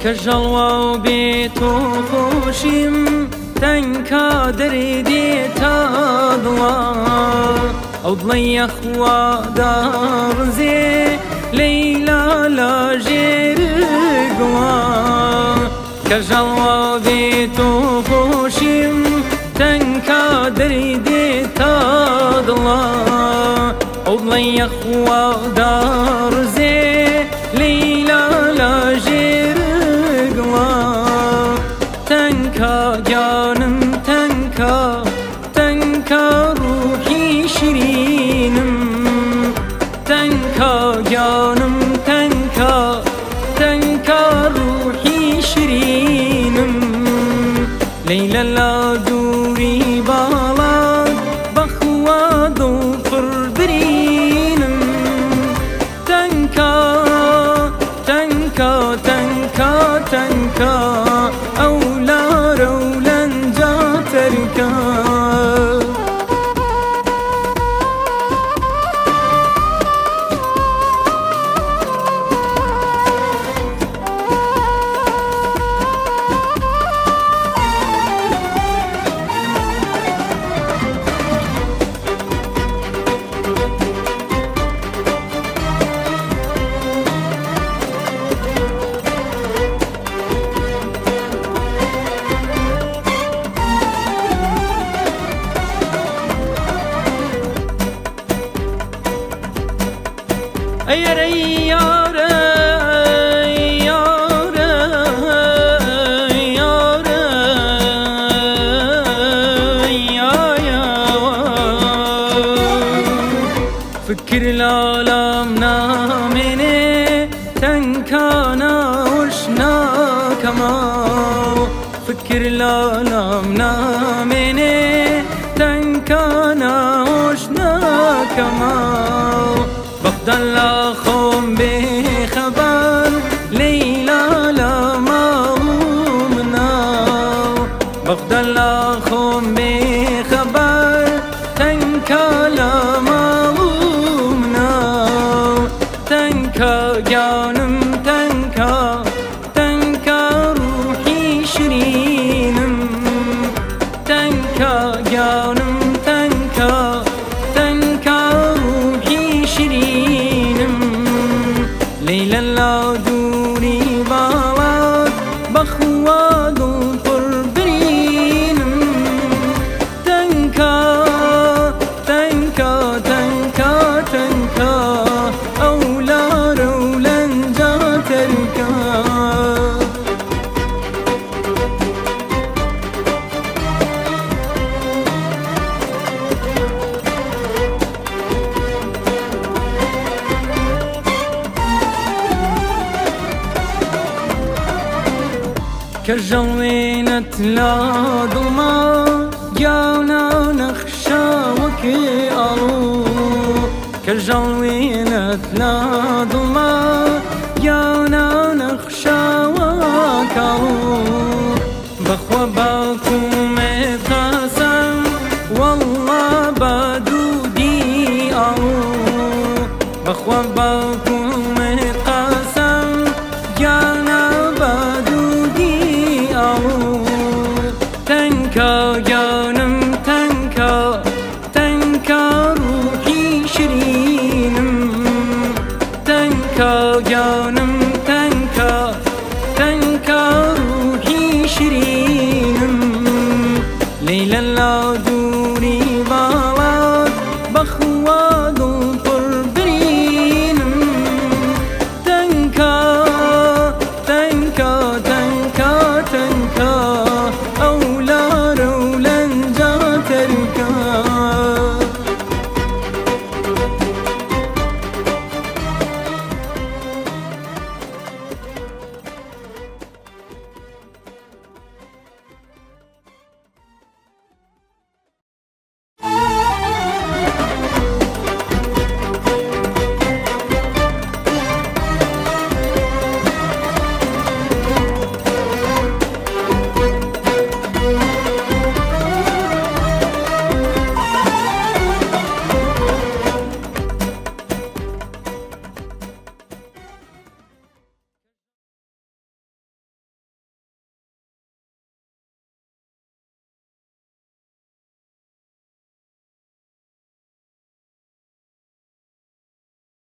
کەژەڵوا و بێت و خۆشیم تەنکا دەرێدێ تا دڵا ئەو دڵی یەخوا داڕزێ لەیلا لاژێر گوڵا کەژەڵوا بێت و خۆشیم تەنکا دەرێدێ تا دڵا ئەو دڵی یەخوا داڕزێ لەیلا لاژێر گوڵا تەنکا گیانم تەنکا تەنکا ڕوحی شیرینم تەنکا گیانم تەنکا تەنکا ڕوحی شیرینم لەیلە لا دووری باڵات بەخوا دڵپڕ برینم تەنکا تەنکا تەنکا تەنکا ئەو لارە و لەنجا تەرکە Yare yare yare yare yare فكر العالم نامنه تنكانا وشنا كما فكر العالم نامنه تنكانا وشنا كما بفضل أخم بخبر ليلى لما منا بفضل أخم بخبر تنكا لما منا تنكا جانم تنكا تنكا روحي شيرينم تنكا جانم تنكا تنكا روحي شيرينم ليلى لا دوري باڵات بەخوا دڵپڕ برینم تەنکا تەنکا تەنکا تەنکا ئەو لارە و لەنجا تەرکە كجوينت لا ضما جانا نخشى وكي أرو كجوينت لا ضما جانا نخشى وكارو بخوا باكم قسم والله بدودي أرو بخوا باكم